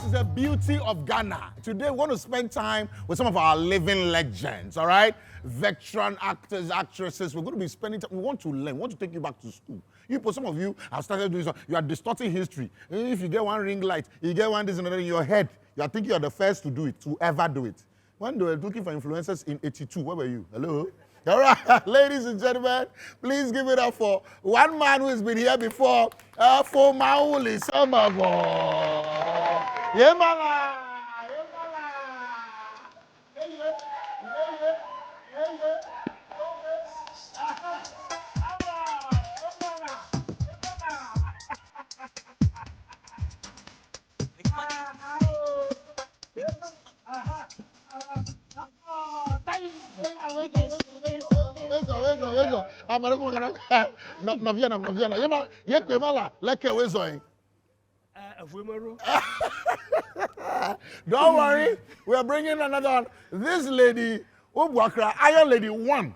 This is the beauty of Ghana. Today, we want to spend time with some of our living legends, all right? Veteran actors, actresses. We're going to be spending time. We want to learn. We want to take you back to school. Some of you have started doing something. You are distorting history. If you get one ring light, you get one this and another in your head, you are thinking you are the first to do it, to ever do it. When they were looking for influencers in 82, where were you? Hello? All right, ladies and gentlemen, please give it up for one man who has been here before, for Mawuli Semevo. Yeah, mama. Don't worry, we are bringing another one. This lady, Iron Lady 1.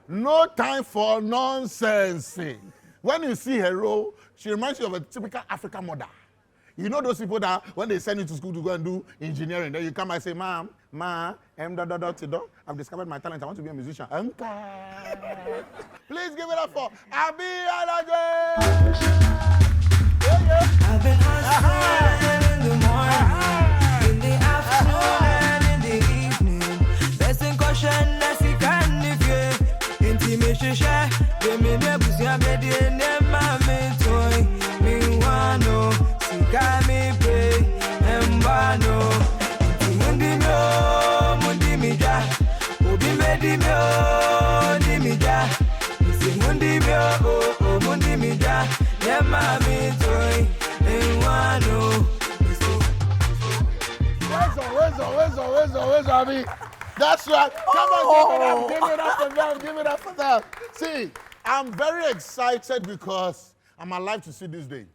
No time for nonsense. When you see her role, she reminds you of a typical African mother. You know those people that when they send you to school to go and do engineering, then you come and say, I've discovered my talent. I want to be a musician. Please give it up for Abi Alade. I've been hustling in the morning, in the afternoon and in the evening. Best in caution, let's see can if you intimation share. Give me the pussy, I'm ready and my toy. Me wano, see can me pay, and wano. Mundi mi ja, obi medi mi o, di mi ja. Isi mundi mi o, mundi mi ja. Yeah, mommy toy, and wano. Where's Abi? That's right. Come on, give it up for them. Give it up for them. See, I'm very excited because I'm alive to see this day.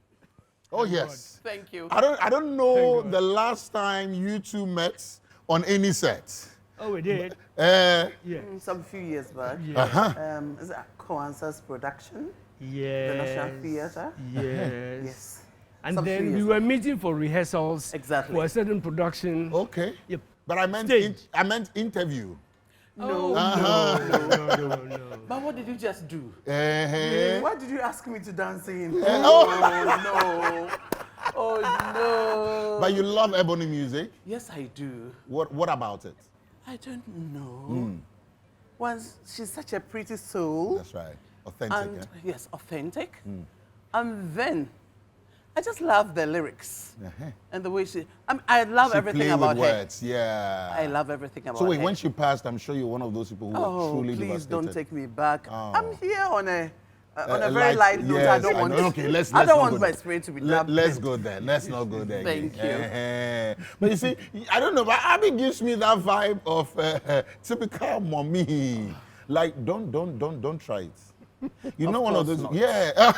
Oh yes. Thank you. I don't know the last time you two met on any set. Oh, we did. Yeah. Some few years back. Yeah. Is it Coansas production? Yes. The National Theatre? Yes. Yes. And Some few then we years were back. meeting for rehearsals. Exactly. For a certain production. Okay. Yep. But I meant Stage. I meant interview. No. No. But what did you just do? Uh-huh. Why did you ask me to dance in? Oh. No. Oh, no. But you love ebony music. Yes, I do. What about it? I don't know. Once she's such a pretty soul. That's right. Authentic. And yes, authentic. And then I just love the lyrics and the way I love She everything play about with her. words. Yeah. I love everything about So wait, her. when she passed, I'm sure you're one of those people who are truly please devastated. don't take me back. Oh. I'm here on a very light note. Yes, I don't want. Okay, let's I not don't go want my there. spirit to be Let's go there. Let's not go there. Thank you. But you see, I don't know, but Abby gives me that vibe of typical mommy. Like, don't try it. You know, one of those. not. Yeah.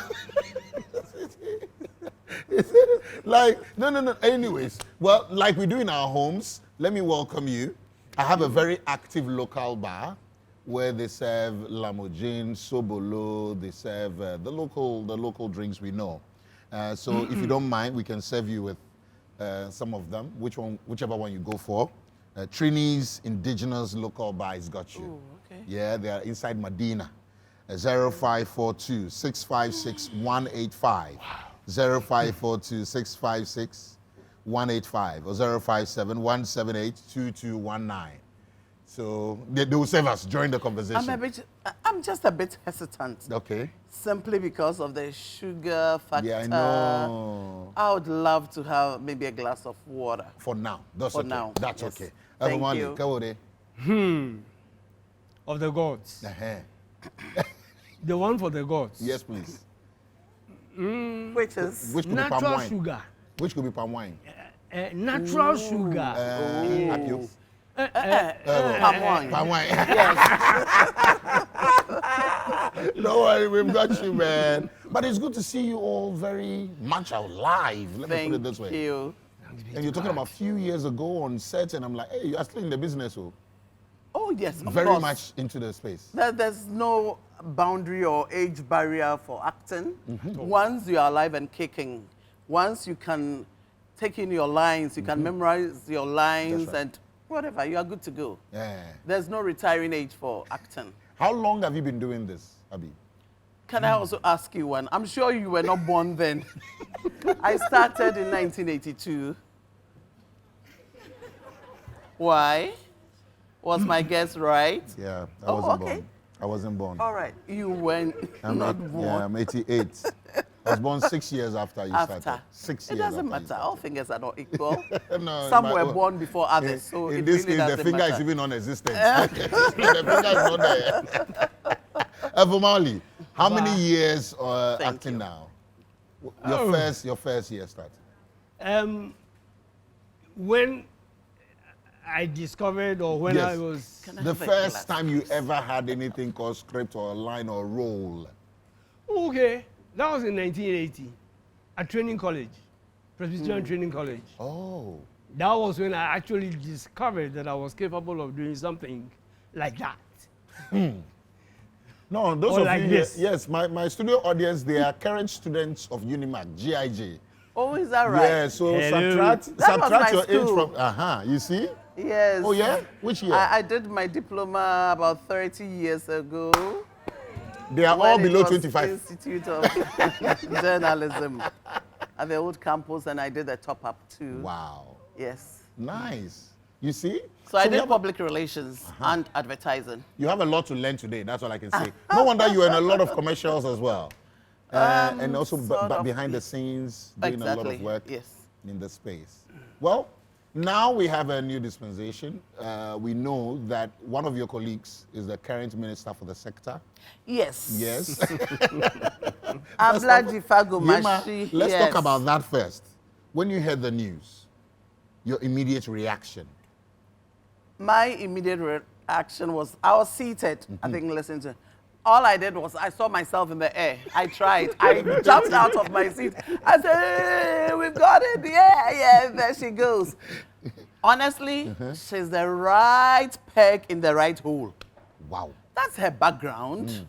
Like, no. Anyways, well, like we do in our homes, let me welcome you. I have a very active local bar where they serve lamojin, sobolo, they serve the local drinks we know. So if you don't mind, we can serve you with some of them, whichever one you go for. Trini's Indigenous Local Bar has got you. Ooh, okay. Yeah, they are inside Medina. 0542 656 185. 0542 656 185 or 057 178 2219. So they will save us during the conversation. I'm just a bit hesitant. Okay. Simply because of the sugar factor. Yeah, I know. I would love to have maybe a glass of water. For now. That's For okay. now, That's yes. okay. Thank Everyone, you. Kawode. Of the gods. Uh-huh. The one for the gods. Yes, please. Which is Which could be palm Natural wine? sugar. Which could be palm wine? Natural sugar. Apio. palm wine. Palm wine. Yes. Don't worry, we've got you, man. But it's good to see you all very much alive. Let me put it this way. Thank you. And you're talking about a few years ago on set, and I'm like, hey, you're still in the business, oh. Oh, yes, of Very course. much into the space. There's no boundary or age barrier for acting. Once you are alive and kicking, once you can take in your lines, you can memorize your lines, That's right. and whatever, you are good to go. Yeah. There's no retiring age for acting. How long have you been doing this, Abi? Can I also ask you one? I'm sure you were not born then. I started in 1982. Why? Was my guess right? Yeah, I Oh, wasn't okay. born. I wasn't born. All right, you were not born. Yeah, I'm 88. I was born 6 years after you After. started. 6 It years doesn't after you matter. All fingers are not equal. No, Some my- were born before others, so in it this really case, the doesn't finger matter. is even non-existent. The finger is not there. Mawuli, how many years Thank acting you. now? Your first year started. When I discovered, or when Yes. I was, Can I The have a first glass? time you ever had anything called script or line or role. okay, that was in 1980 at training college, Presbyterian Training College. Oh. That was when I actually discovered that I was capable of doing something like that. No, those Or of like you, this. yes, my studio audience, they are current students of Unimac, GIJ. Oh, is that right? Yeah, so Hello. That was subtract my your age school. from, you see? Yes. Oh, yeah? Which year? I did my diploma about 30 years ago. They are all when it below was 25. Institute of Journalism at the old campus, and I did the top up too. Wow. Yes. Nice. You see? So I we did have public relations and advertising. you have a lot to learn today. That's all I can say. No wonder you are in a lot of commercials as well. And also sort of. behind the scenes, doing a lot Exactly. of work Yes. in the space. Well, now we have a new dispensation. We know that one of your colleagues is the current minister for the sector. Yes. Yes. Abla Jifago Yema, Mashi. let's Yes. talk about that first. When you heard the news, your immediate reaction. My immediate reaction was I was seated, I think, listening to. All I did was I saw myself in the air. I tried. I jumped out of my seat. I said, hey, we've got it. Yeah, yeah. There she goes. Honestly, she's the right peg in the right hole. Wow. That's her background.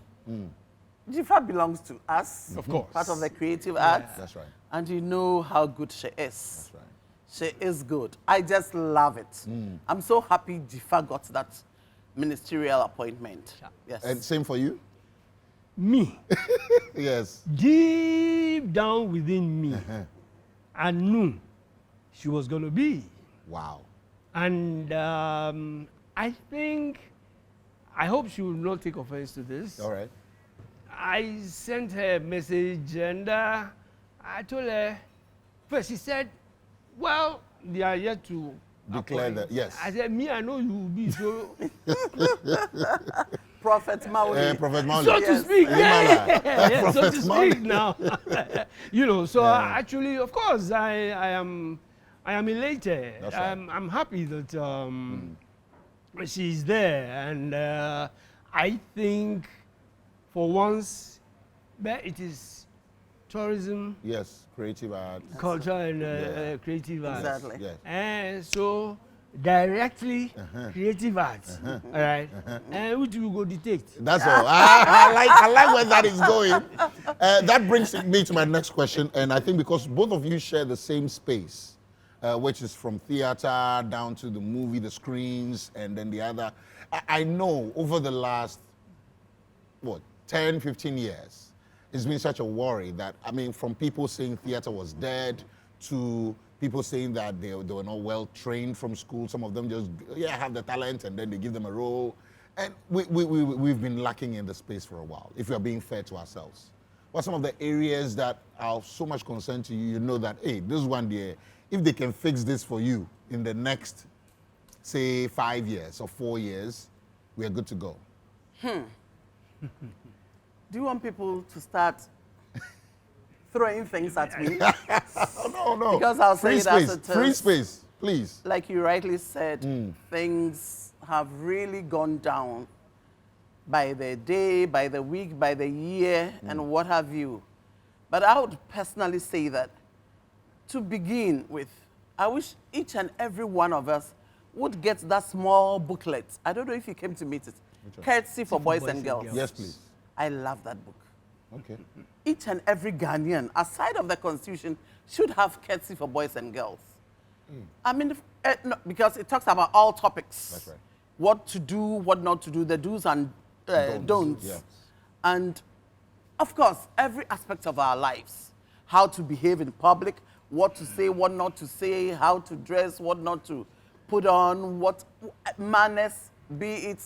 Jifa belongs to us. Of course. Part of the creative arts. That's right. And you know how good she is. That's right. She is good. I just love it. I'm so happy Jifa got that ministerial appointment. Yes. And same for you? Me, Yes. deep down within me, I knew she was going to be. Wow. And I think, I hope she will not take offense to this. All right. I sent her a message and I told her, first she said, well, they are yet to Declare appoint. that, yes. I said, me, I know you will be, so, Prophet Mawuli. Prophet Mawuli. so to speak, Imala. yeah, so Prophet to Mawuli. speak now. You know, so actually, of course, I am elated. That's right. I'm happy that she's there, and I think for once, but it is tourism, Yes, creative art. culture, and Yeah. creative arts. Exactly. Yes. And so directly creative arts, all right, and which we go dictate. That's all. I like where that is going. That brings me to my next question, and I think because both of you share the same space, which is from theater down to the movie, the screens, and then the other. I know over the last, 10, 15 years, it's been such a worry that, I mean, from people saying theater was dead to people saying that they were not well trained from school. Some of them just, have the talent and then they give them a role. And we've been lacking in the space for a while, if we are being fair to ourselves. What are some of the areas that are of so much concern to you? You know that, hey, this one there, if they can fix this for you in the next, say, 5 years or 4 years, we are good to go. Do you want people to start throwing things at me? No. Because I'll say free it as space, it is. free space, please. Like you rightly said, things have really gone down by the day, by the week, by the year, and what have you. But I would personally say that to begin with, I wish each and every one of us would get that small booklet. I don't know if you came to meet it. Courtesy for Boys and Girls. Yes, please. I love that book. Okay. Each and every Ghanaian, aside of the constitution, should have courtesy for boys and girls. I mean, no, because it talks about all topics. That's right. What to do, what not to do, the do's and don'ts. Yeah. And of course, every aspect of our lives, how to behave in public, what to say, what not to say, how to dress, what not to put on, what manners, be it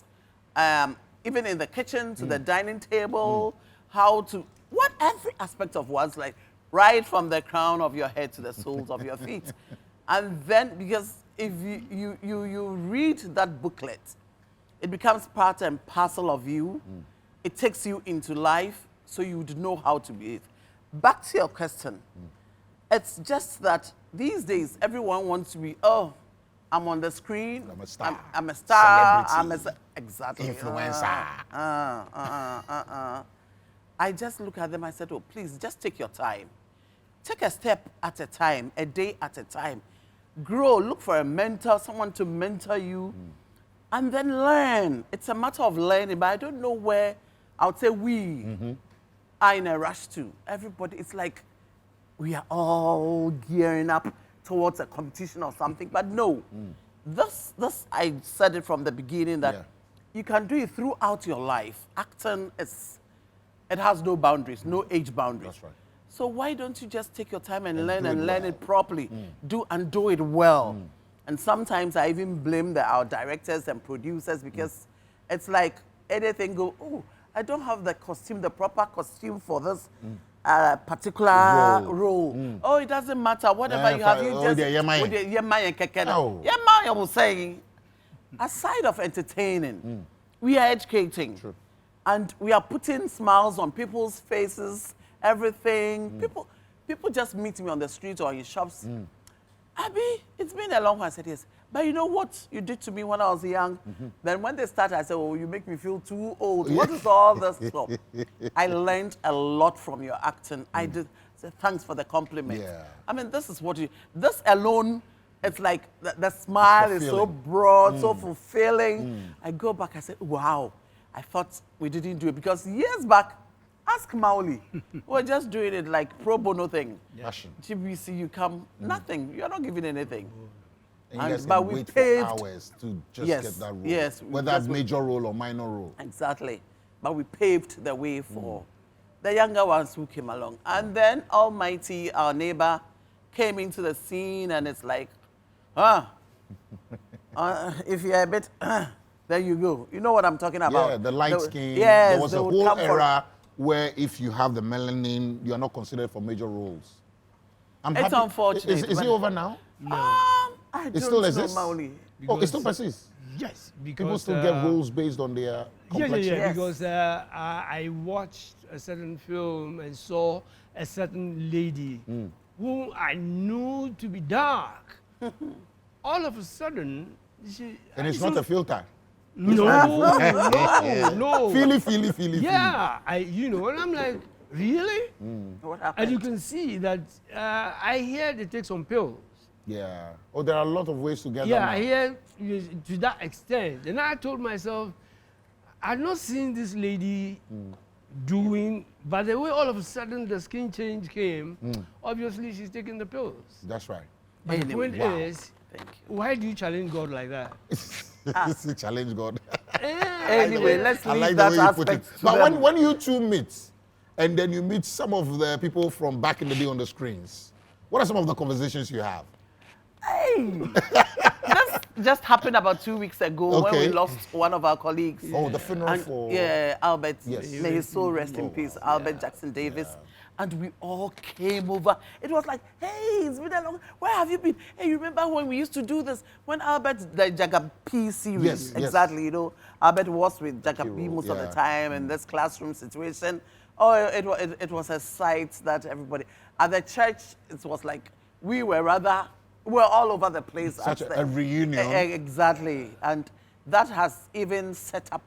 even in the kitchen to the dining table, how to, what every aspect of one's life, right from the crown of your head to the soles of your feet. And then, because if you read that booklet, it becomes part and parcel of you. It takes you into life, so you would know how to behave. Back to your question. It's just that these days, everyone wants to be, oh, I'm on the screen. I'm a star. I'm a star. Celebrity. Exactly. Influencer. I just look at them, I said, oh, please, just take your time. Take a step at a time, a day at a time. Grow, look for a mentor, someone to mentor you, and then learn. It's a matter of learning, but I don't know where I would say we are in a rush to. Everybody, it's like we are all gearing up towards a competition or something, but no. This, I said it from the beginning that you can do it throughout your life. Acting it has no boundaries, no age boundaries. That's right. So why don't you just take your time and learn it properly? Do it well. And sometimes I even blame our directors and producers because it's like anything go, oh, I don't have the costume, the proper costume for this particular role. Oh, it doesn't matter. Whatever you have, you just... I was saying, aside of entertaining, we are educating. True. And we are putting smiles on people's faces, everything. People just meet me on the street or in shops. Abby, it's been a long while. I said, yes. But you know what you did to me when I was young? Then when they started, I said, oh, you make me feel too old. What is all this stuff? I learned a lot from your acting. I did. Say, thanks for the compliment. Yeah. I mean, this is what this alone, it's like the smile is so broad, so fulfilling. I go back, I say, wow, I thought we didn't do it. Because years back, ask Mawuli. We're just doing it like pro bono thing. Passion. GBC, you come, nothing. You're not giving anything. And you guys but can we wait paved- for hours to just Yes, get that role. yes, Whether because it's major role or minor role. Exactly. But we paved the way for the younger ones who came along. And then Almighty, our neighbor, came into the scene and it's like, if you're a bit, there you go. You know what I'm talking about. Yeah, the light skin. Yes, there was they a would whole come for- era where if you have the melanin, you are not considered for major roles. I'm It's happy. unfortunate, Is it but- over now? I It don't still know, exists? Mawuli. Oh, it still persists. Yes, because People still get roles based on their complexion. Yes. because I watched a certain film and saw a certain lady whom I knew to be dark. All of a sudden, And it's not a filter. no. Feely. Yeah, and I'm like, really? What And you happened? can see that I hear they take some pills. Yeah. Oh, there are a lot of ways to get Yeah, that. I hear to that extent. And I told myself, I've not seen this lady doing, but the way all of a sudden the skin change came, obviously she's taking the pills. That's right. But the Anyway, point wow. is, Thank you. why do you challenge God like that? This is challenge God. Anyway, let's I leave like the that way you put it. aspect to But them. when you two meet, and then you meet some of the people from back in the day on the screens, what are some of the conversations you have? Hey, this just happened about 2 weeks ago when we Okay. lost one of our colleagues. Oh, the funeral And, for... yeah, Albert. Yes. May his soul rest in peace. Albert Jackson Davis. And we all came over. It was like, hey, it's been a long... Where have you been? Hey, you remember when we used to do this? When Albert, the Jaga P series. Yes, yes. Exactly, you know. Albert was with Jaga P Hero, most of the yeah. time in this classroom situation. Oh, it was a sight that everybody... At the church, it was like, we were all over the place. Such at a reunion. Exactly. And that has even set up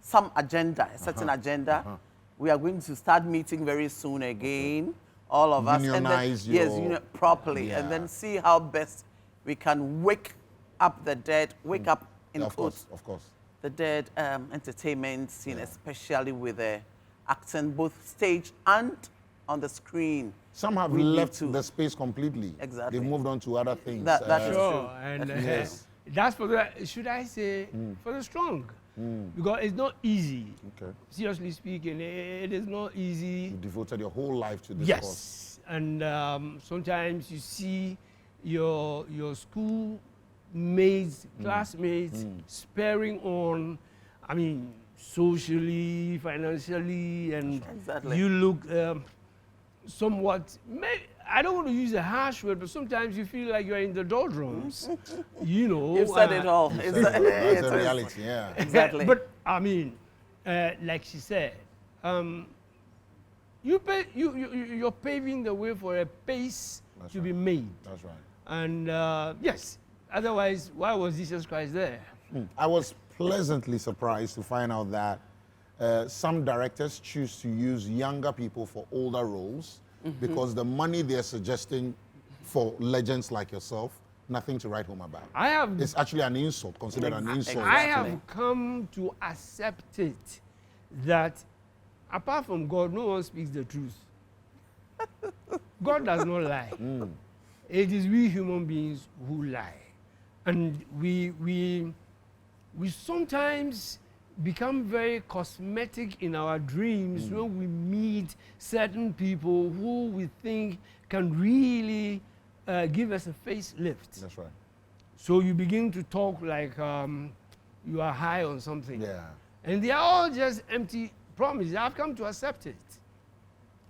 some agenda, a certain agenda. We are going to start meeting very soon again, all of us. Unionize Yes, your- properly. Yeah. And then see how best we can wake up the dead, wake up in Of quotes, course, of course. the dead entertainment scene, especially with the acting both stage and on the screen. Some have We need left to- the space completely. Exactly. They've moved on to other things. That is Sure, true. and Yes. that's for the, should I say, for the strong. Because it's not easy. Okay. Seriously speaking, it is not easy. You devoted your whole life to this Yes, cause. and sometimes you see your school mates, classmates, sparing on, I mean, socially, financially, and Exactly. you look somewhat. I don't want to use a harsh word, but sometimes you feel like you're in the doldrums. You know, You've said it all. It's, That's it the is. reality, yeah. Exactly. But I mean, like she said, you're paving the way for a pace That's to right. be made. That's right. And yes, otherwise, why was Jesus Christ there? I was pleasantly surprised to find out that some directors choose to use younger people for older roles because the money they're suggesting for legends like yourself, nothing to write home about. I have, It's actually an insult, considered an insult. I Exactly. have come to accept it that apart from God, no one speaks the truth. God does not lie. It is we human beings who lie. And we sometimes become very cosmetic in our dreams when we meet certain people who we think can really give us a facelift. That's right. So you begin to talk like you are high on something. Yeah. And they are all just empty promises. I've come to accept it.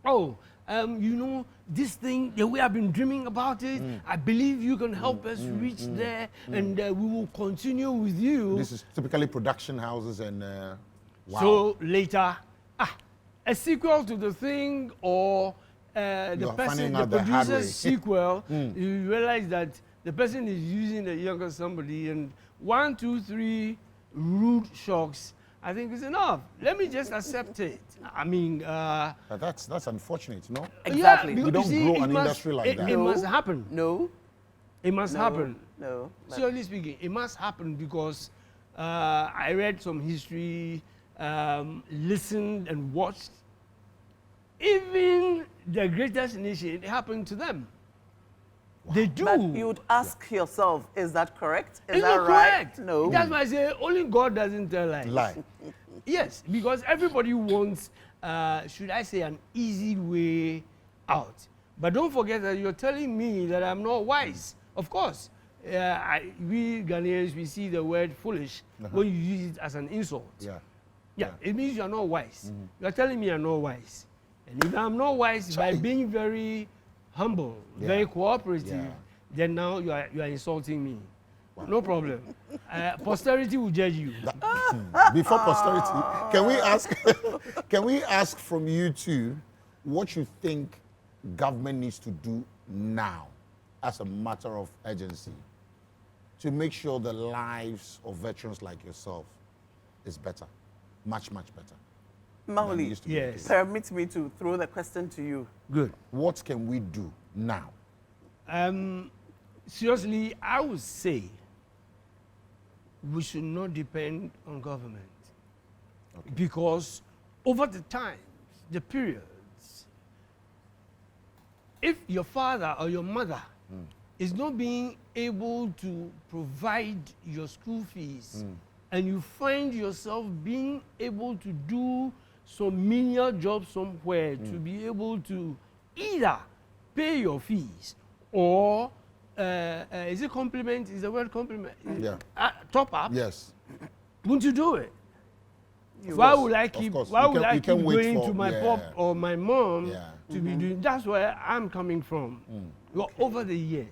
Oh, you know, this thing, the way I've been dreaming about it, I believe you can help us reach there, and we will continue with you. This is typically production houses and wow. So later, a sequel to the thing, or the You're person, finding the out the hard way. producer's sequel, you realize that the person is using a younger somebody, and 1, 2, 3 rude shocks, I think is enough. Let me just accept it. I mean, That's unfortunate, no? Exactly. because We don't you see, grow it an must- industry like it- that. It No. must happen. No. It must No. happen. No. Seriously speaking, it must happen because I read some history, listened and watched. Even the greatest nation, it happened to them. They do. But you would ask yourself, is that correct? Is it's that not right? correct. No. That's why I say only God doesn't tell lies. Lie. Yes, because everybody wants, should I say, an easy way out. But don't forget that you're telling me that I'm not wise. Of course, we Ghanaians, we see the word foolish when you use it as an insult. Yeah. Yeah, it means you're not wise. You're telling me I'm not wise. And if I'm not wise by being very humble, very cooperative, Yeah. then now you are insulting me. No problem. Posterity will judge you. Before posterity, can we ask from you two what you think government needs to do now as a matter of urgency to make sure the lives of veterans like yourself is better, much, much better? than it Mawuli, used to be? Yes. permit me to throw the question to you. Good. What can we do now? Seriously, I would say we should not depend on government. Because over the times, the periods, if your father or your mother is not being able to provide your school fees, and you find yourself being able to do some menial job somewhere to be able to either pay your fees or is it compliment? Is the word compliment? Yeah. Top up. Yes. Won't you do it? You Why will. would I Of keep? course. Why You would can- I you keep can wait going for- to my yeah. pop or my mom Yeah. to be doing? That's where I'm coming from. Well, over the years,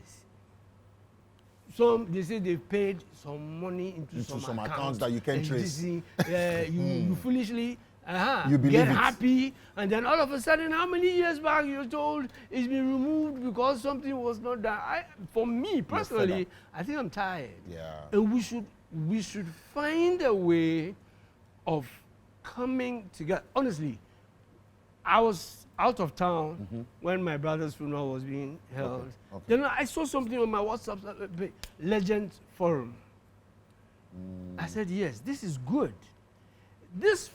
they say they've paid some money into some accounts that you can't and trace. this thing, you foolishly You believe get it. happy, and then all of a sudden, how many years back you're told it's been removed because something was not done? For me personally, I think I'm tired. Yeah. And we should find a way of coming together. Honestly, I was out of town when my brother's funeral was being held. Okay. Then I saw something on my WhatsApp, Legend Forum. I said, yes, this is good. This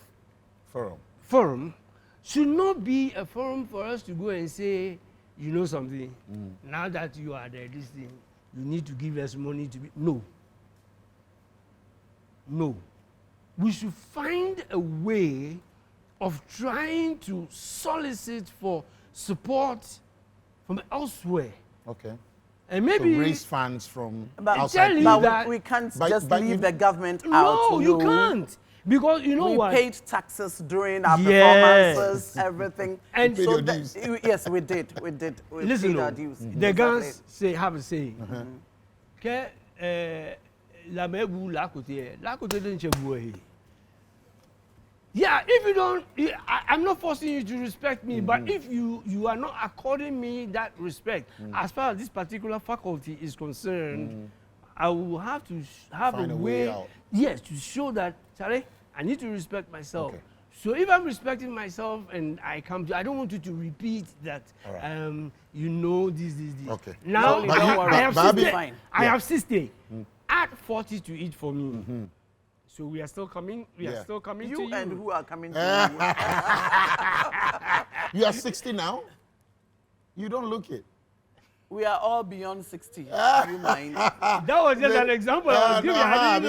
Forum. forum should not be a forum for us to go and say, you know something, now that you are there, this thing, you need to give us money to be. No. No. We should find a way of trying to solicit for support from elsewhere. Okay. And To maybe raise funds from But, outside. tell you but that- we can't But- just but leave you- the government out. no, you can't. Because you know We what? paid taxes during our Yes. performances, everything. And You paid so your that- dues. yes, we did. We did. We Listen, paid our no, dues. the Exactly. guns say have a say. Que la mebu la kote den chebu. Yeah, if you don't, I'm not forcing you to respect me, but if you are not according me that respect, as far as this particular faculty is concerned, I will have to have Find a a way way, out. yes, to show that, Charlie, I need to respect myself. Okay. So if I'm respecting myself and I come to, I don't want you to repeat that, All right. you know, this. Okay. Now, But you- I have but Abi- sister. Fine. I Yeah. have sister. Add 40 to it for me. So we are still coming. We Yeah. are still coming You to you. and who are coming to you? You are 60 now? You don't look it. We are all beyond 60. You mind? That was just an example I was giving.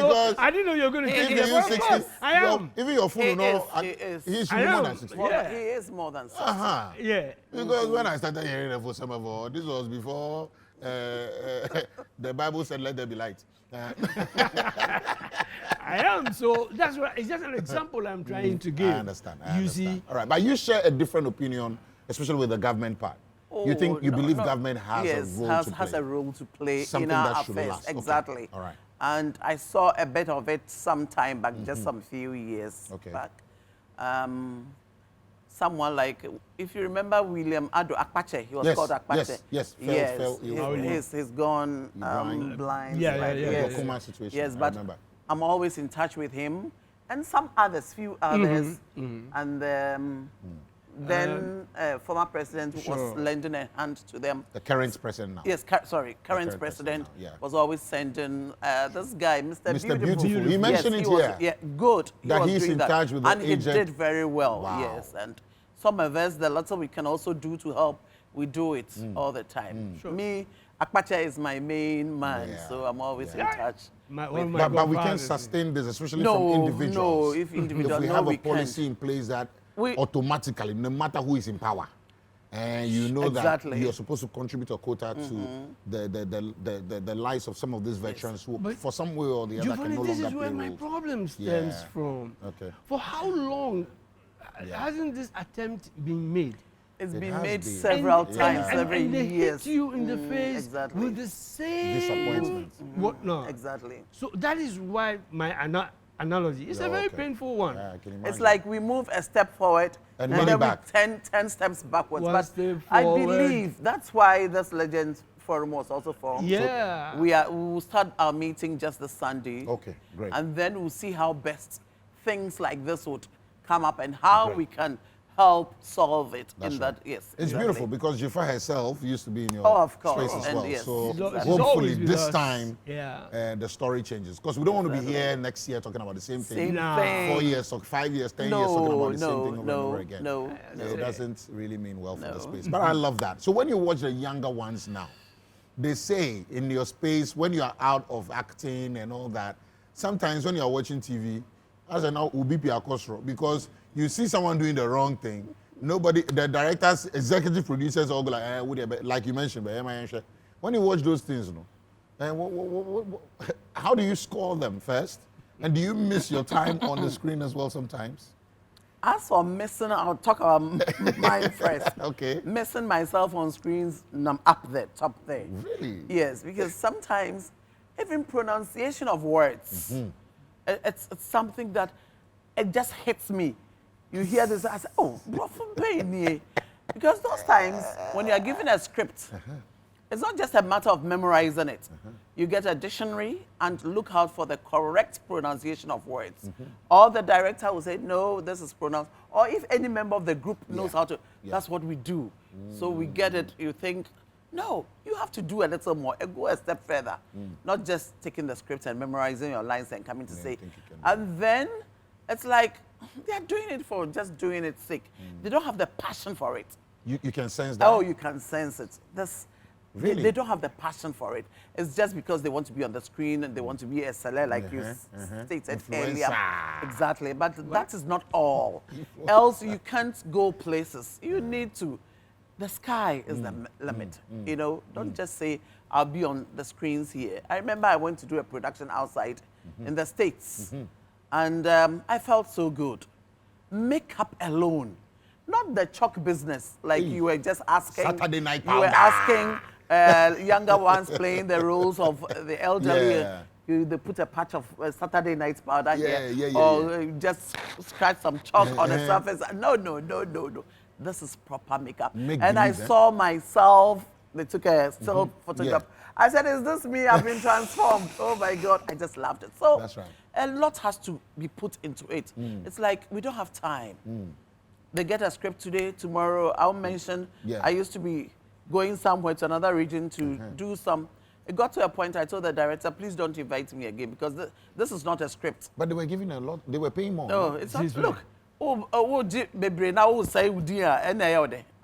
because I didn't know you were going to If take is it. you Of 60, course, I am. Even your phone, He you know, is, he is. he should I be more am. than 60. Well, Yeah. he is more than 60. Uh-huh. Yeah. Because when I started hearing the voice of this was before the Bible said, "Let there be light." I am. So that's what. It's just an example I'm trying to give. I understand. I You understand. see. All right, but you share a different opinion, especially with the government part. You think you no, believe no. government has yes, a role has, to play? has a role to play Something in our that should affairs. last. Okay. Exactly. All right. And I saw a bit of it some time back, just some few years Okay. back. Someone like, if you remember William Ado Akpache, he was Yes, called Akpache. yes, fell ill. He's gone blind. Yeah, right, yeah, yes. The Kuma situation. Yes, I but remember. I'm always in touch with him and some others, few others. And then former president Sure. was lending a hand to them. The current president now. Yes, current current president president now, yeah. was always sending this guy, Mr. Mr. Beautiful. Beautiful. He mentioned yes, it was, here. Yeah, good. He That was he's doing in that. touch with the and agent. he did very well. Wow. Yes, and some of us, the lots we can also do to help, we do it all the time. Me, Akpache is my main man, Yeah. so I'm always Yeah. in touch. One of my But we can godfathers. sustain this, especially No, from individuals. no, if individual, we no, have we a policy can't. in place that We- automatically, no matter who is in power, and you know that Exactly. you're supposed to contribute a quota to the lives of some of these veterans who, But for some way or the other, can Giovanni, no this longer is where play my roles. problem stems Yeah. from. Okay. For how long hasn't this attempt been made? It's It been has made been. several And- times, and every and they years. hit you in the face exactly. with the same Disappointment. whatnot. Exactly. So that is why my analogy is Yeah, a very okay. painful one. Yeah, I can imagine. It's like we move a step forward And and money then back. we 10 steps backwards. One but step I forward. believe that's why this Legends Forum was also formed. Yeah. We will start our meeting just this Sunday. Okay, great. And then we'll see how best things like this would come up and how Great. we can help solve it That's in right. that, yes. It's exactly. beautiful because Jifa herself used to be in your Oh, of course. space as And well. yes, so she's al- she's hopefully always with this us. time Yeah. the story changes because we don't want to be here next year talking about the same thing. Same Nah. thing. 4 years or 5 years, 10 years talking about the same thing over and over again. No, It doesn't really mean well for the No. space. But I love that. So when you watch the younger ones now, they say in your space, when you are out of acting and all that, sometimes when you are watching TV, as I know, because you see someone doing the wrong thing, nobody, the directors, executive producers all go like, like you mentioned, when you watch those things, how do you score them first? And do you miss your time on the screen as well sometimes? As for missing, I'll talk about mine first. Okay. Missing myself on screens, I'm up there, top there. Really? Yes, because sometimes even pronunciation of words, it's something that it just hits me. You hear this, I say, oh, because those times when you are given a script, it's not just a matter of memorizing it. You get a dictionary and look out for the correct pronunciation of words. Or the director will say, no, this is pronounced. Or if any member of the group knows how to, that's what we do. So we get it, you think, no, you have to do a little more, go a step further. Not just taking the script and memorizing your lines and coming to say. think you can do And then it's like they're doing it for just doing it sake. They don't have the passion for it. You can sense that. Oh, you can sense it. Really? They don't have the passion for it. It's just because they want to be on the screen and they want to be a seller, like you stated earlier. Influencer. Exactly. But that is not all. Else you can't go places. You need to. The sky is the limit. You know, don't just say, I'll be on the screens here. I remember I went to do a production outside in the States. And I felt so good. Makeup alone. Not the chalk business, like Hey. you were just asking. Saturday night You were powder. asking younger ones playing the roles of the elderly. Yeah. They put a patch of Saturday night powder here. Yeah, or yeah. just scratch some chalk on the surface. No. This is proper makeup. Make And I believe, eh? saw myself, they took a still photograph. I said, is this me? I've been transformed. Oh my God, I just loved it. So That's right. a lot has to be put into it. It's like we don't have time. They get a script today, tomorrow. I'll mention, Yeah. I used to be going somewhere to another region to do some. It got to a point I told the director, please don't invite me again because this is not a script. But they were giving a lot. They were paying more. No, it's not. This Look, baby, now say I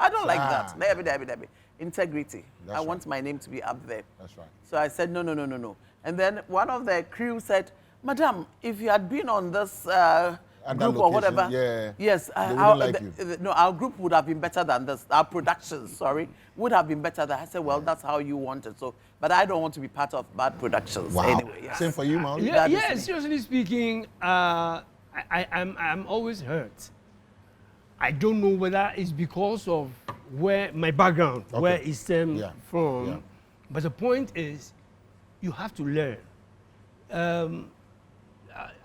don't like Ah. that. Integrity. That's I right. want my name to be up there. That's right. So I said, no. And then one of the crew said, Madam, if you had been on this group or location, whatever, yeah, yes, they our, wouldn't like no, our group would have been better than this. Our productions, sorry, would have been better than. I said, well, that's how you want it. So, but I don't want to be part of bad productions Wow. anyway. Yes. Same for you, Mawuli. Yeah, That is yeah. me. Seriously speaking, I'm always hurt. I don't know whether it's because of where my background, Okay. where it stemmed Yeah, from, yeah. but the point is, you have to learn.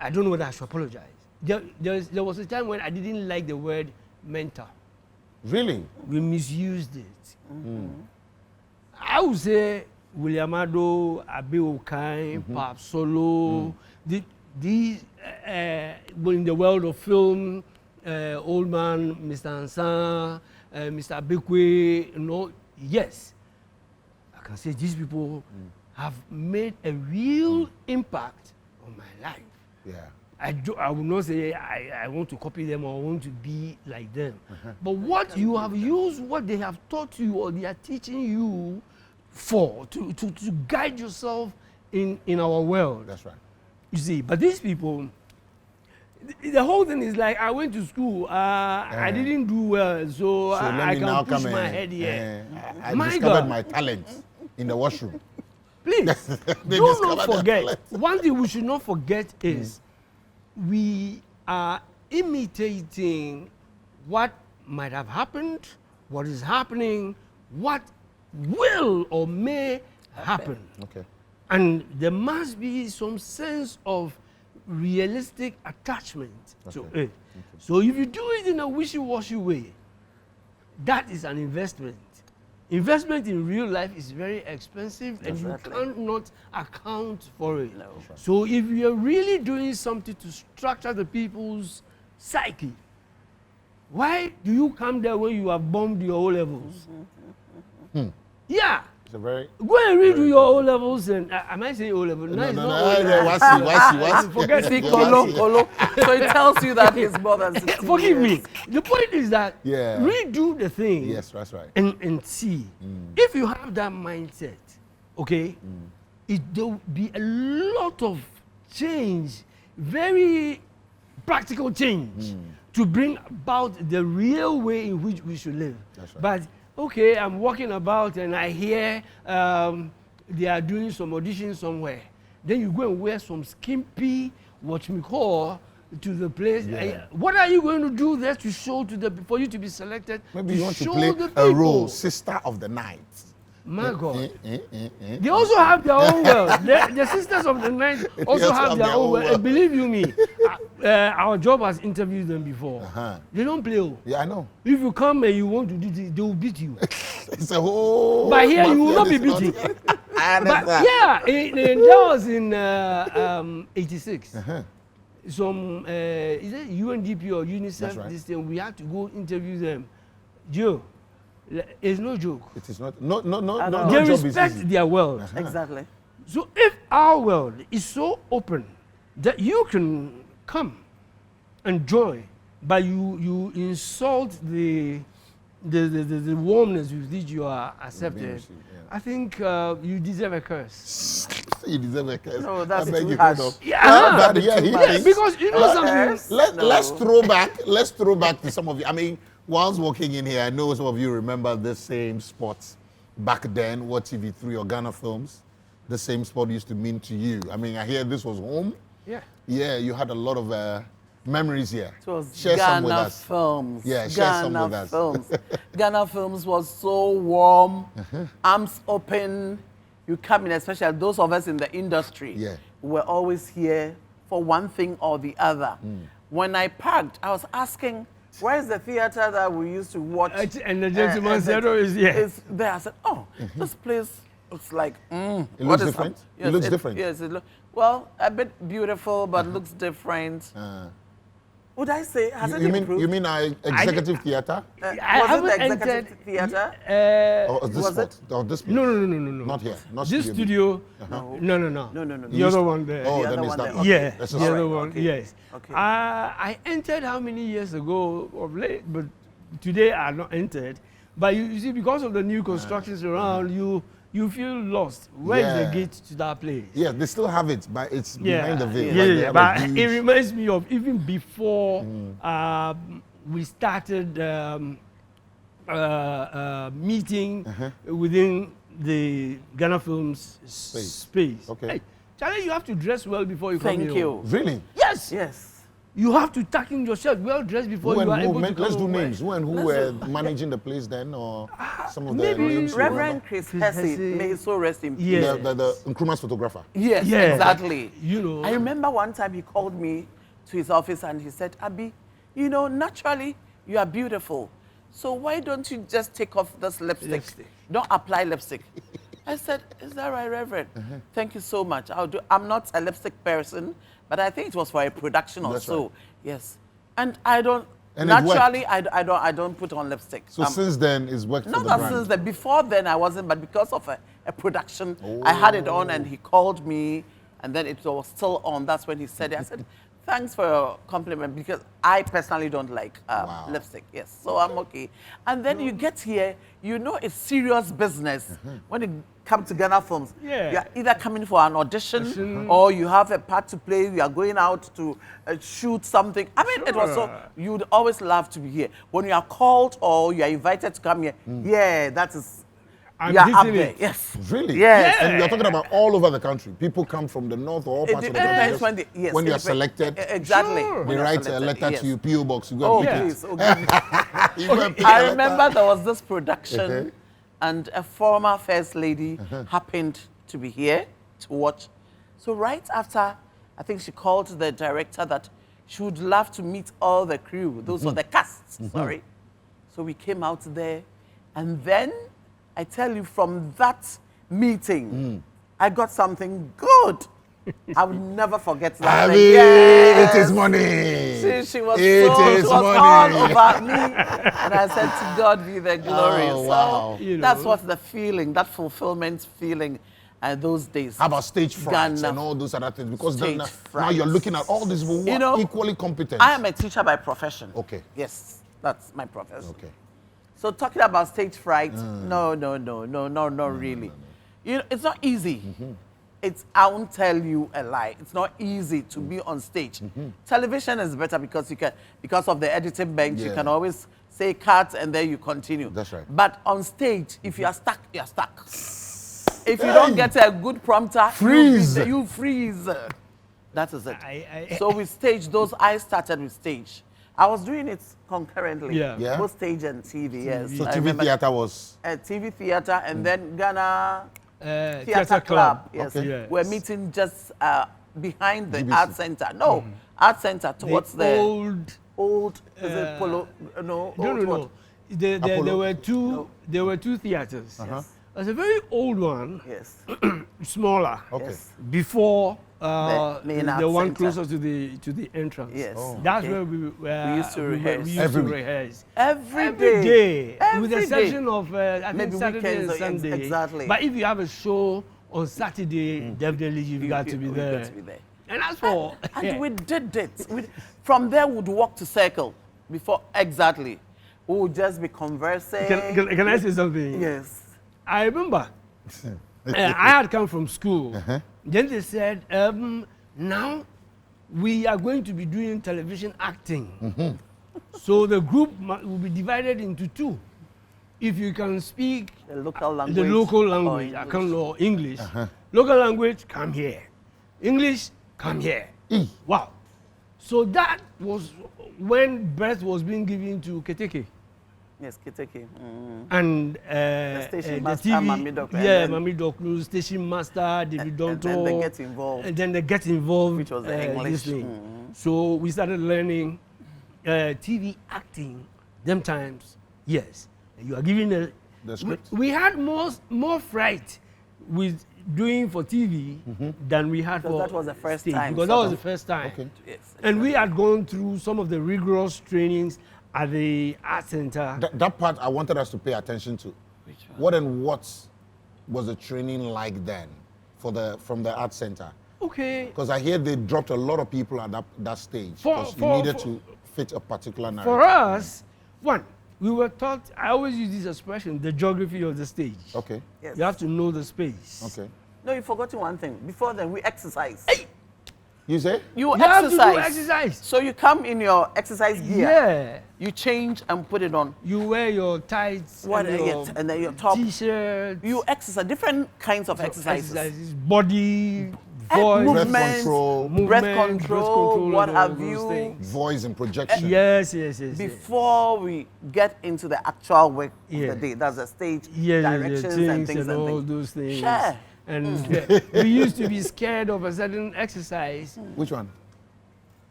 I don't know whether I should apologize. There was a time when I didn't like the word mentor. Really? We misused it. I would say William Ado, Abe Okai, Pap Solo, these in the world of film, Old Man, Mr. Ansan, Mr. Abekwe, you know, yes, I can say these people have made a real impact on my life. Yeah. I will not say I want to copy them or I want to be like them. But what you have used, what they have taught you or they are teaching you for, to guide yourself in our world. That's right. You see, but these people, the whole thing is like, I went to school, I didn't do well, so So let I me now can push come my and, head here. I My discovered God. my talent in the washroom. Please, They do discovered not their forget. talent. One thing we should not forget is we are imitating what might have happened, what is happening, what will or may happen. Okay. And there must be some sense of realistic attachment to Okay. it. So if you do it in a wishy-washy way, that is an investment. Investment in real life is very expensive and you Exactly. cannot account for it. No. So if you're really doing something to structure the people's psyche, why do you come there when you have bombed your O-levels? Yeah. It's a very. Go and redo your O levels and am I saying O level? No, it's not O level. Wasi. Forget See, it. Kolo. So it tells you that he's more than 16 Forgive me. years. The point is that Yeah. redo the thing Yes, that's right. and see. If you have that mindset, okay, there will be a lot of change, very practical change to bring about the real way in which we should live. That's right. But okay, I'm walking about and I hear they are doing some audition somewhere. Then you go and wear some skimpy, what we call, to the place. Yeah. What are you going to do there to show to the for you to be selected? Maybe you want to show play the a role, people? sister of the night. My God. Eh. They also have their own world. The sisters of the night also Yes, have their own world. world. And believe you me, our job has interviewed them before. They don't play. Oh. Yeah, I know. If you come and you want to do this, they will beat you. It's a whole. But here you will not be mafia beaten. this- I But understand. yeah, that was in 86. Some, is it UNDP or UNICEF? That's right. This thing, we had to go interview them. Joe, it's no joke. It is not. No know. job They is respect easy. their world. Exactly. So if our world is so open that you can come and joy, but you insult the warmness with which you are accepted, received, yeah. I think you deserve a curse. You deserve a curse. No, that's I beg too you, harsh. hold up. Yeah. Well, but yeah, he much. thinks. Because you know something. Yes. Let's throw back. Let's throw back to some of you. I mean, whilst walking in here, I know some of you remember the same spots back then. What TV3 or Ghana Films, the same spot used to mean to you. I mean, I hear this was home. Yeah. Yeah, you had a lot of memories here. It was Share some with Ghana us. Films. Yeah, share some Ghana with us. Films. Ghana Films was so warm, arms open. You come in, especially those of us in the industry. Yeah. Were always here for one thing or the other. When I parked, I was asking, where is the theater that we used to watch? And the gentleman said, oh, is here. It's there. I said, oh, this place looks like, It what looks is different? up? It looks different? Yes, well, a bit beautiful, but looks different. Would I say, has it improved? You mean our executive theater? Was it haven't the executive entered- theater? Or this was spot? it? Or this place? No. Not here. Not This Studio B. studio, no. No. The other one there. Oh, The then other it's one that. there. Okay. Yeah, That's the all other right. one, Okay. yes. Okay. I entered how many years ago of late, but today I not entered. But you see, because of the new constructions around, you feel lost. Where is Yeah. the gate to that place? Yeah, they still have it, but it's behind the veil. Yeah, Like they yeah. have a But huge- it reminds me of even before we started meeting within the Ghana Films space. Okay. Hey, Charlie, you have to dress well before you come Thank here. you. Really? Yes. Yes. You have to tuck in yourself well dressed before Who you are and able who? to come. Let's do away. names. Who and who were managing the place then, or some of the maybe names you Reverend remember? Chris Chris Hesse, Hesse. may his soul rest in peace. Yeah. The Nkrumah's photographer. Yes, Yeah. exactly. You know. I remember one time he called me to his office and he said, Abby, you know, naturally you are beautiful. So why don't you just take off this lipstick? Don't apply lipstick. I said, is that right, Reverend? Thank you so much. I'm not a lipstick person, but I think it was for a production or That's so. right. Yes. And I don't, And it worked. naturally, I don't put on lipstick. So since then, it's worked for Not the that brand. since then. Before then, I wasn't, but because of a production, I had it on and he called me and then it was still on. That's when he said it. I said, thanks for your compliment because I personally don't like lipstick. Yes, so I'm okay. And then you get here, you know it's serious business when you come to Ghana Films. Yeah. You're either coming for an audition or you have a part to play, you are going out to shoot something. I mean, it was so, Sure. you'd always love to be here. When you are called or you are invited to come here, yeah, that is, I'm you are up hitting there. it. Yes. Really? Yes. And you're talking about all over the country. People come from the north or all It parts of the country. depends Just when, yes, when it you're depends. selected, Exactly. Sure. When they you're write a selected, letter yes. to you, PO box. You go Oh, and pick please. it. Oh, goodness. You go and pick I a remember letter. there was this production and a former first lady happened to be here to watch. So right after, I think she called the director that she would love to meet all the crew. Those were the casts, sorry. So we came out there and then I tell you from that meeting, I got something good. I would never forget that. I Like, mean, yes. it is money. She was It so, is she was all money. over me. And I said, to God be the glory. Oh, so wow. You that's know. what the feeling, that fulfillment feeling those days. How about stage frights Ghana. and all those other things? Because then, Stage now you're frights. looking at all these people who You are know, equally competent. I am a teacher by profession. Okay. Yes, that's my profession. Okay. So talking about stage fright, no, not really. You know, it's not easy. I won't tell you a lie. It's not easy to be on stage. Television is better because because of the editing bench, you Yeah. can always say cut and then you continue. That's right. But on stage, if you are stuck, you are stuck. If you don't get a good prompter, Freeze. you freeze. That is it. I- So with stage, I started with stage. I was doing it concurrently. Yeah. Yeah. Both stage and TV, yes. So I TV remember theater was... TV theater and then Ghana Theatre Club. Yes. Okay. Yes. We're meeting just behind the GBC. art center. No, art center towards the old. is it Polo? No, No, old no, what? no. There Apollo? were two. There were two theaters. There's a very old one, Yes. smaller, Okay. Yes. before The main art the one center. closer to the entrance. Yes. Oh. That's Okay. where we used to rehearse. We used Every to week. rehearse. Every Every day. day, with Every the day. exception of I think Maybe Saturday weekends and or- Sunday. exactly. But if you have a show on Saturday, definitely you've got to be You've there. got to be there. And as for And we did it. From there, we'd walk to Circle before exactly. We would just be conversing. can I say something? Yes. I remember I had come from school. Then they said, now we are going to be doing television acting. So the group will be divided into two. If you can speak The local language. the local language, I can't know English. Local language, come here. English, come here. Wow. So that was when birth was being given to Keteke. Yes, Kiteke. And station the master, TV, Mami Doklu, yeah, and then- Mami Doklu, station master, David And Donto. then they get involved. And then they get involved. Which was the this English. thing. So we started learning TV acting. Them times, yes. You are giving The script? We had more fright with doing for TV than we had Because for that was the first stage, time, because that sort was of. the first time. Okay. Yes. And we had gone through some of the rigorous trainings at the art center. That part I wanted us to pay attention to. Which one? What and what was the training like then from the art center? Okay. Because I hear they dropped a lot of people at that stage because you needed to fit a particular narrative. For us, one, we were taught, I always use this expression, the geography of the stage. Okay. Yes. You have to know the space. Okay. No, you forgotten one thing. Before then, we exercise. You say? You You have to exercise. do exercise. So you come in your exercise gear. Yeah. You change and put it on. You wear your tights What? and your And then your top. t-shirt. You exercise different kinds of exercises. Body, And voice, movement, control, breath control, what and all have those you. things. voice and projection. Yes. Before we get into the actual work Yeah. of the day, that's the stage Yes, directions and things and all things. those things. Sure. And we used to be scared of a certain exercise. Which one?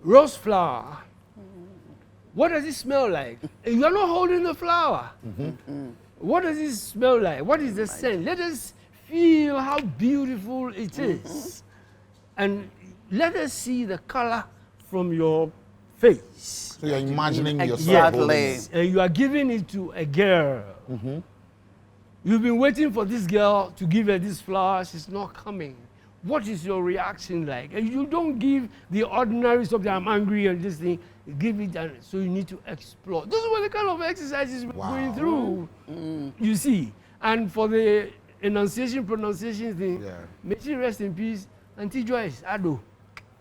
Rose flower. What does it smell like? You are not holding the flower. What does it smell like? What is the scent? Let us feel how beautiful it is. And let us see the color from your face. So you're imagining yourself Exactly. holding it. And you are giving it to a girl. You've been waiting for this girl to give her this flower. She's not coming. What is your reaction like? And you don't give the ordinary stuff that I'm angry and this thing. You give it, and so you need to explore. Those were the kind of exercises we're going through. You see, and for the pronunciation thing, Yeah. may she rest in peace. Auntie Joyce Ado,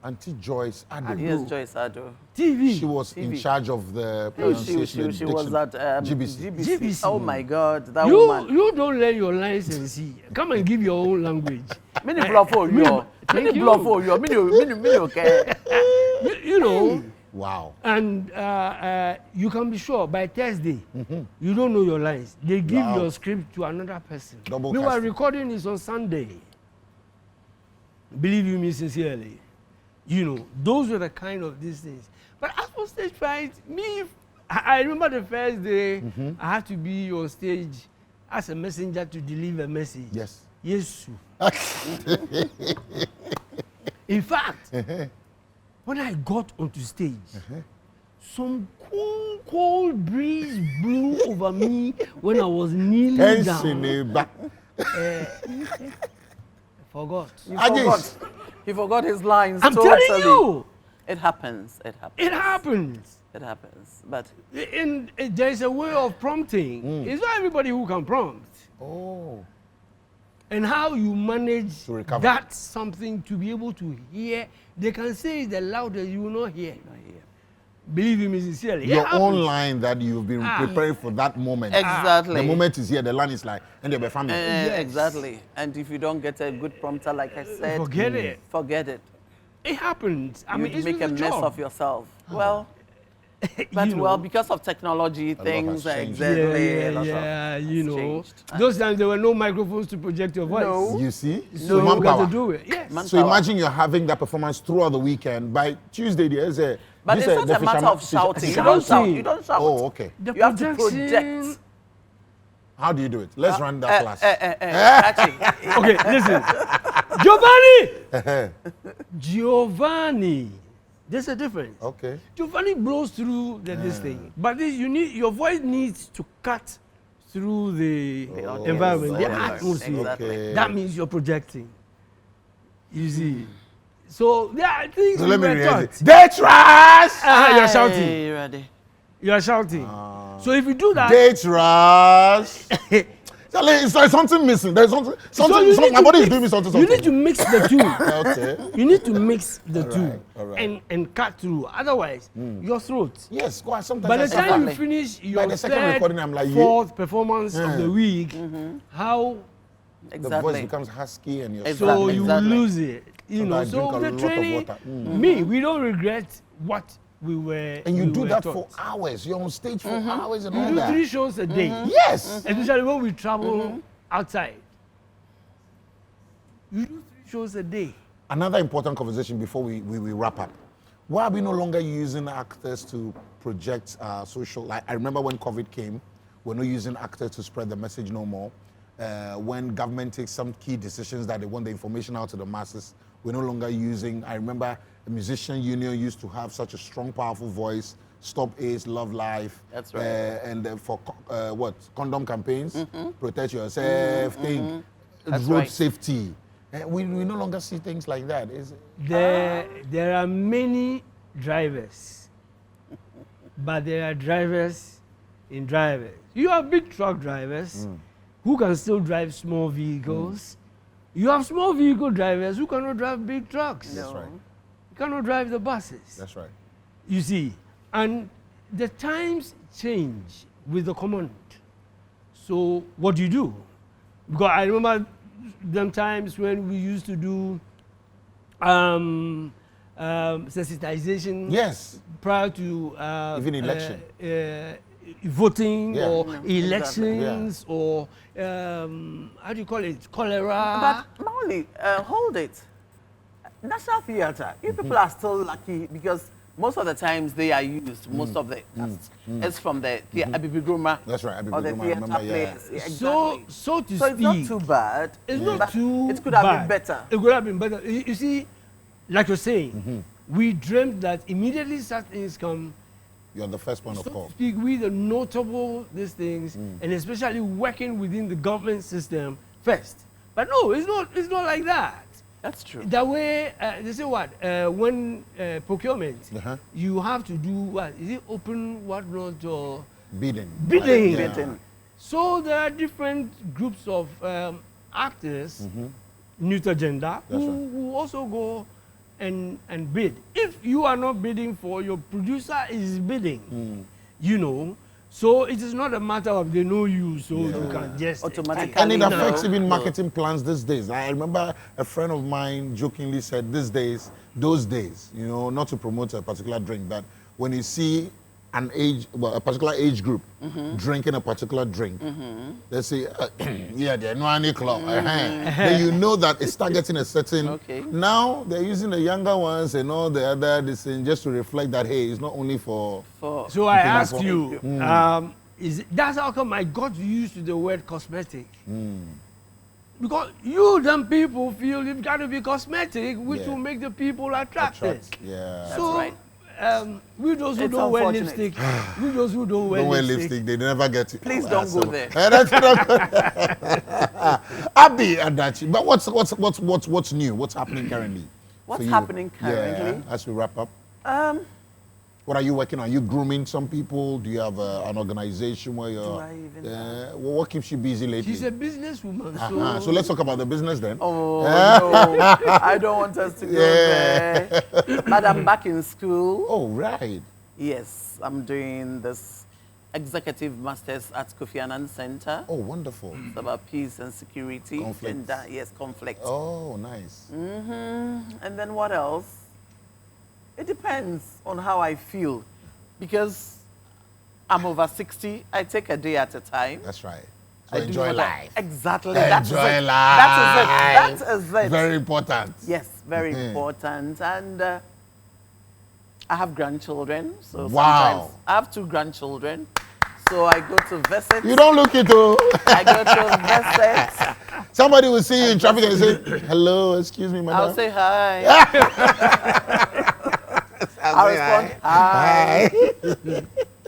Auntie Joyce Ado. Yes, Joyce Ado. TV. She was in TV. charge of the No, pronunciation. she was at GBC. GBC. Oh my God, that you woman. you don't learn your lines and see. Come and give your own language. Many bluff for you. Thank Many you. bluff for you. Many okay. You know. Wow. And you can be sure by Thursday, you don't know your lines. They give Wow. your script to another person. Double We were casting. recording this on Sunday. Believe you me sincerely. You know, those were the kind of these things. But as for stage fright, I remember the first day I had to be on stage as a messenger to deliver a message. Yes. Yes. In fact, when I got onto stage, some cold breeze blew over me when I was kneeling down. I forgot. He forgot his lines. I'm totally. telling you, It happens. It happens. it happens. It happens. But There is a way of prompting. It's not everybody who can prompt. Oh. And how you manage To recover. that something to be able to hear. They can say it the loudest, you will not hear. Believe me sincerely. Your It own happens. line that you've been preparing for that moment. exactly. The moment is here, the line is like, and they're family. Yes. Exactly. And if you don't get a good prompter, like I said, Forget it. Forget it. It happens. I You mean, it's make a the mess job. of yourself. Well, but You know. well, because of technology, things has changed. exactly. a lot of Yeah, has you know. changed. Those times there were no microphones to project your voice. No. You see? So you got manpower. to do it. Yes. Man- So imagine you're having that performance throughout the weekend. By Tuesday, there's a. But this it's a- not the a matter fisherman- of shouting. You fisherman- don't shout. Shouting. You don't shout. Oh, okay. The You have to projection- project. How do you do it? Let's run that class. Catchy. Okay, listen. Giovanni! Giovanni. There's a difference. Okay. Giovanni blows through this thing. But this, your voice needs to cut through the environment, the audience. atmosphere. Exactly. Okay. That means you're projecting. You see. So there are things So we let me were rehearse taught. it. They trash! You're shouting. Hey, ready. You are shouting. So if you do that, They trash! There's something missing. There's something. you need My to body is mix- doing me something. You need to mix the two. Okay. You need to mix the two all right. and cut through. Otherwise, your throat. Yes, go on. Sometimes By the I time suffer. you finish your the second third, recording, I'm like, yeah. fourth performance of the week, how the voice Exactly. becomes husky and you're Exactly. so you Exactly. lose it. You So know, I so drink a the lot of training, water. we don't regret what we were. And you we do were that taught. for hours. You're on stage for hours and You all do that. 3 shows a day, Yes. especially when we travel outside. You do 3 shows a day. Another important conversation before we wrap up. Why are we no longer using actors to project social? Like I remember when COVID came, we're not using actors to spread the message no more. When government takes some key decisions that they want the information out to the masses, we're no longer using. I remember the musician union used to have such a strong, powerful voice. Stop AIDS, love life. That's right. And for condom campaigns, protect yourself, thing, That's road right. safety. We no longer see things like that. There are many drivers, but there are drivers in drivers. You have big truck drivers who can still drive small vehicles. You have small vehicle drivers who cannot drive big trucks. That's right. You cannot drive the buses. That's right. You see, and the times change with the command. So what do you do? Because I remember them times when we used to do sensitization Yes. prior to Even election. voting Yeah. or Exactly. elections or how do you call it, cholera. But Mawuli, hold it. National Theatre, you people are still lucky because most of the times they are used, most of the cast is from the Abibigruma. That's right, Or the Abibigruma, I theatre remember, yeah. players. Yeah, So exactly. so to So speak, it's not too bad. it's but not too it could have bad. been better. It could have been better. You see, like you're saying, we dreamt that immediately such things come, You're the first point so of to call. speak, we the notable these things, and especially working within the government system first. But no, it's not like that. That's true. That way, they say what? When procurement, you have to do what? Is it open what not or Bidding. bidding? Yeah. Bidding. So there are different groups of actors, neuter gender, who also go and bid. If you are not bidding for, your producer is bidding, you know. So it is not a matter of they know you, so you can just Automatically. And it No. affects even marketing plans these days. I remember a friend of mine jokingly said those days, you know, not to promote a particular drink, that when you see a particular age group drinking a particular drink, they say, yeah, they're no any club. Then you know that it's targeting a certain. Okay. Now they're using the younger ones and all the other this thing just to reflect that, hey, it's not only for. So I People ask like- you, that's how come I got used to the word cosmetic. Because you them people feel you've got to be cosmetic, which Yeah. will make the people attracted. Yeah. So, right. we those who It's don't wear unfortunate. lipstick, we those who don't wear Don't wear lipstick, lipstick, they never get it. Please don't go there. Abi Adachi, but what's new? What's happening currently? What's for you? happening currently? Yeah, as we wrap up. What are you working on? Are you grooming some people? Do you have an organization where you're? I even well, what keeps you busy lately? she's a businesswoman. So let's talk about the business then. Oh, no. I don't want us to go there. But I'm back in school. Oh, right. Yes, I'm doing this executive masters at Kofi Annan Center. Oh, wonderful. It's about peace and security. Conflict. And, yes, conflict. Oh, nice. And then what else? It depends on how I feel. Because I'm over 60, I take a day at a time. That's right. I So do enjoy what life. Exactly. Enjoy That's it. life. That is it. Very important. Yes, very important. And I have grandchildren. So Wow. sometimes I have 2 grandchildren. So I go to visit. You don't look it, oh. I go to visit. Somebody will see you in traffic and say, hello, excuse me, madam. I'll say hi. I'll respond, hi.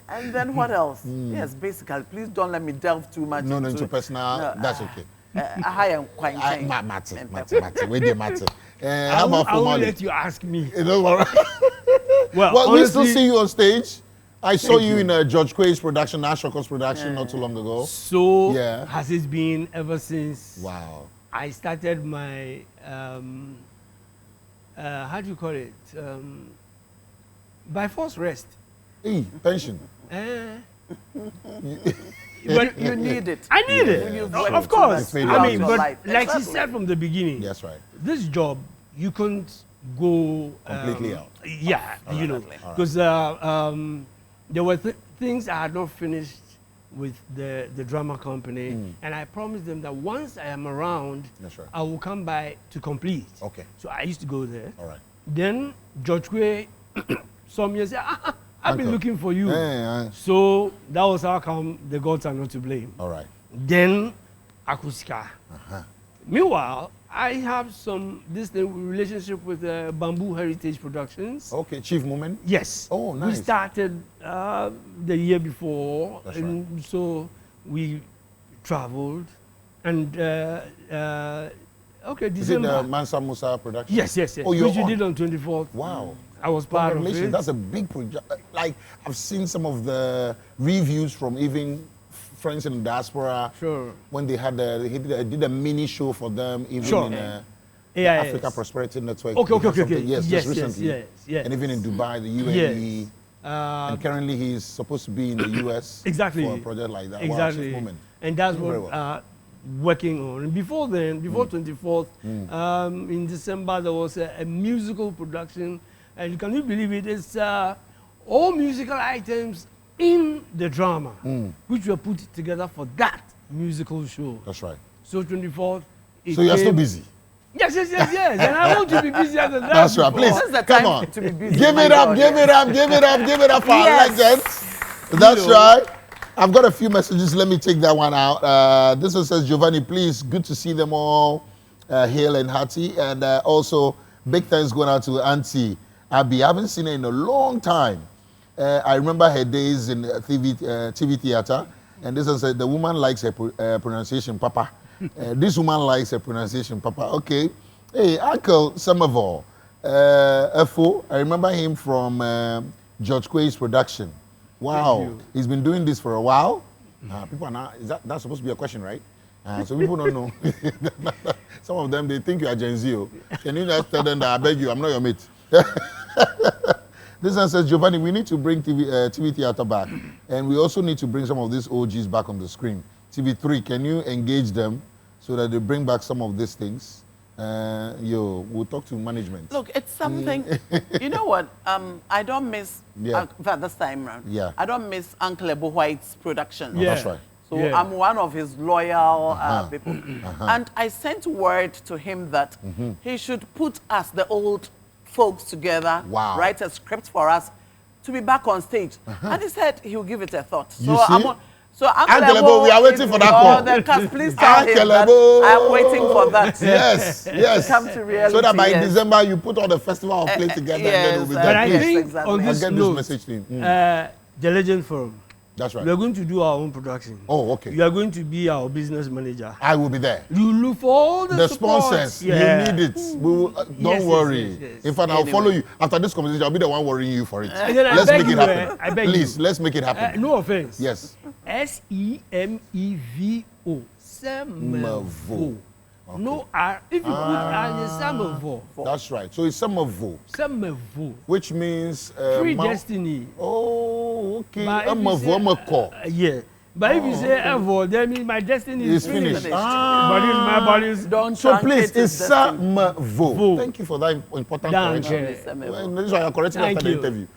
And then what else? Yes, basically, please don't let me delve too much No, into into personal, No, that's okay. I am quite Mate. Where the mate? How about I won't formally? let you ask me. You know what? Well, Well, we still honestly, see you on stage. I saw you in George Quay's production, Ashoka's production, not too long ago. So Yeah. has it been ever since Wow. I started my how do you call it? By force rest. Hey, pension. But You need it. I need it. You've No, worked of for course. that I throughout mean, your but life. like she Exactly. said from the beginning, That's right. this job you couldn't go Completely out. Yeah, you know, Definitely. because there were things I had not finished with the drama company, and I promised them that once I am around, That's right. I will come by to complete. Okay. So I used to go there. All right. Then George Quay saw me and said, I've been Uncle. looking for you. Yeah. So that was how come the gods are not to blame. All right. Then Akuska. Meanwhile, I have relationship with Bamboo Heritage Productions. Okay, Chief Moment. Yes. Oh, We nice. started the year before, That's and so we traveled, and okay, Is it December. the Mansa Musa production? Yes. Oh, you're which you on. did on 24th. Wow. I was part of Congratulations. it. That's a big project. Like, I've seen some of the reviews from even friends in the diaspora. Sure. When they had he did a mini show for them, even Sure. in Yeah, Africa Prosperity Network. Okay, They had okay. something- Yes, Yes, just recently. yes. And even in Dubai, the UAE. Yes. And currently he's supposed to be in the US Exactly. for a project like that. Wow, Exactly. Chief Moment. And that's Very what well. working on. And before then, before 24th, in December, there was a musical production. And can you believe it? It's all musical items in the drama, which were put together for that musical show. That's right. So 24th. So you're still busy. Yes. And I want to be busier than that. That's right. before. Please, This is the come time on. to be busy, Give my it up, God. give it up, give it up, give it up for our Yes. legends. That's right. I've got a few messages. Let me take that one out. This one says, Giovanni, please, good to see them all hale and hearty. And also, big thanks going out to Auntie Abby. I haven't seen her in a long time. I remember her days in TV theater. And this one said, the woman likes her pronunciation, Papa. This woman likes her pronunciation, Papa. Okay. Hey, Uncle Semevo. FO, I remember him from George Quay's production. Wow. He's been doing this for a while. People are now, that's supposed to be a question, right? So people don't know. Some of them, they think you are Gen Z. Can you just tell them that I beg you, I'm not your mate? This one says, Giovanni, we need to bring TV theater back. And we also need to bring some of these OGs back on the screen. TV3, can you engage them so that they bring back some of these things? We'll talk to management. Look, it's something. You know what? I don't miss. Yeah. This time round. Yeah. I don't miss Uncle Ebo White's production. Yeah. That's right. So Yeah. I'm one of his loyal people. And I sent word to him that he should put us, the old folks, together, Wow. write a script for us to be back on stage. And he said he'll give it a thought. You see? So Uncle Ebo, we are waiting for that call. The cast, please tell him Uncle that Ebo. I'm waiting for that. Yes. Come to reality, So that by yes. December, you put all the festival of play together and then we'll be yes, there. But I Yes, think exactly. on I'll this get this note, message to him. the Legend Forum, That's right. we are going to do our own production. Oh, okay. You are going to be our business manager. I will be there. You look for all the, The support. sponsors, Yeah. you need it. We will, don't Yes, worry. yes. In fact, I'll Anyway. follow you. After this conversation, I'll be the one worrying you for it. And then I Let's beg make it you, happen. I beg Please, you. let's make it happen. No offense. Yes. Semevo. Semevo. No R. If you put R, it's Semevo. That's right. So it's Semevo, Semevo. which means Free Mount- destiny. Oh, okay. But if you Semevo, say- Emeko. Yeah. But if you say Evo, that means my destiny It's is finished. finished. Ah. My body is Don't So truncate please, his it's destiny. Semevo. Vo. Thank you for that important Thank correction. you. Semevo. Well, this is why you're correcting Thank after you. the interview.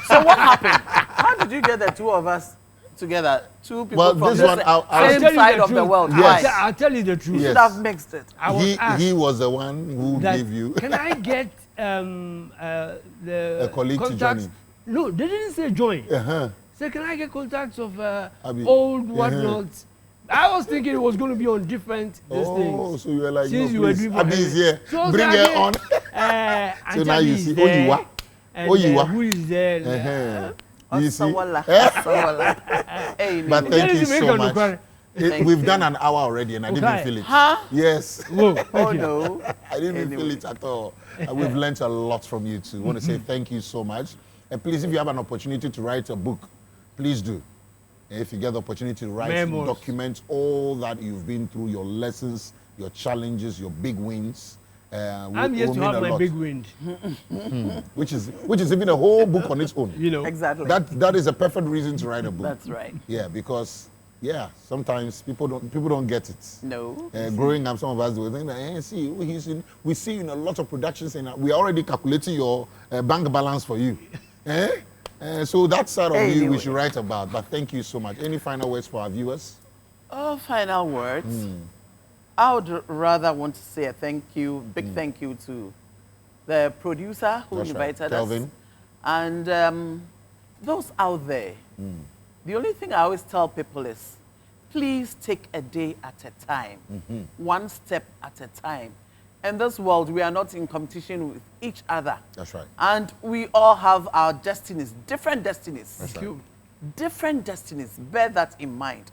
So what happened? How did you get the two of us together? Two people Well, from this the one, I'll same tell you side the of the truth. world. Yes. Why? I'll tell you the truth. You Yes. should have mixed it. I was asked He was the one who that, gave you can I get the a colleague to join contacts? him. No, they didn't say join. Uh-huh. Say, can I get contacts of Abi. old whatnots? I was thinking it was going to be on different these Oh, things. so you were like, Since no, you were please. doing Abi is here. So Bring say her again, on. So now you see Oyiwa. And Oyiwa. who is there? Uh-huh. You see? Osawala. Osawala. Hey, But Nini. thank you so much. Thank We've you. done an hour already and I didn't Okay. even feel it. Huh? Yes. Whoa, Oh thank you. no. I didn't even feel Anyway. it at all. We've learned a lot from you too. I want to say thank you so much. And please, if you have an opportunity to write a book, please do. And if you get the opportunity to write, Memos. document all that you've been through, your lessons, your challenges, your big wins. I'm yet will to mean have a my lot. big wind. Which is even a whole book on its own. You know. Exactly. That is a perfect reason to write a book. That's right. Yeah, because sometimes people don't get it. No. Growing up, some of us will think that we see you in a lot of productions and we are already calculating your bank balance for you. So that side of you we Anyway. should write about. But thank you so much. Any final words for our viewers? Oh, final words. I would rather want to say a big thank you to the producer who That's right. invited Kelvin. us. And those out there, the only thing I always tell people is, please take a day at a time, one step at a time. In this world, we are not in competition with each other. That's right. And we all have our destinies, different destinies. That's Thank you. Different destinies. Bear that in mind.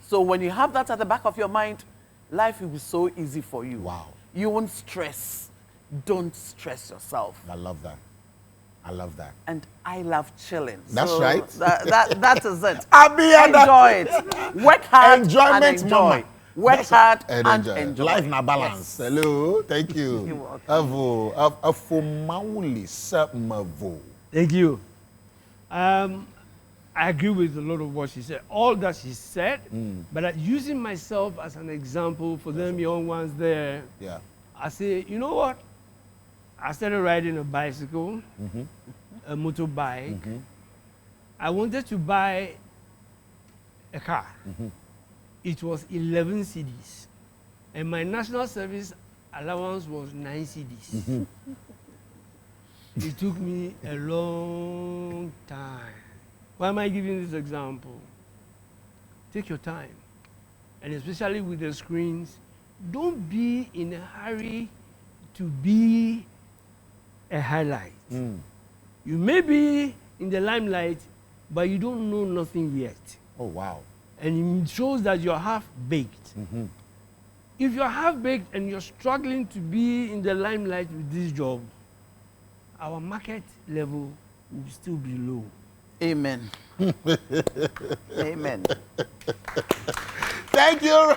So when you have that at the back of your mind, life will be so easy for you. Wow. You won't stress. Don't stress yourself. I love that. I love that. And I love chilling. That's So right. That is it. Abiada. Enjoy it. Work hard Enjoyment, and enjoy. mama. Work That's hard and and enjoy. enjoy. Life na balance. Yes. Hello. Thank you. You're welcome. Mawuli Semevo. Thank you. I agree with a lot of what she said, all that she said, but using myself as an example for them young ones there, Yeah. I say, you know what? I started riding a bicycle, a motorbike. I wanted to buy a car. It was 11 cedis, and my national service allowance was 9 cedis. It took me a long time. Why am I giving this example? Take your time, and especially with the screens, don't be in a hurry to be a highlight. You may be in the limelight, but you don't know nothing yet. Oh, wow. And it shows that you're half-baked. If you're half-baked and you're struggling to be in the limelight with this job, our market level will still be low. Amen. Amen. Thank you.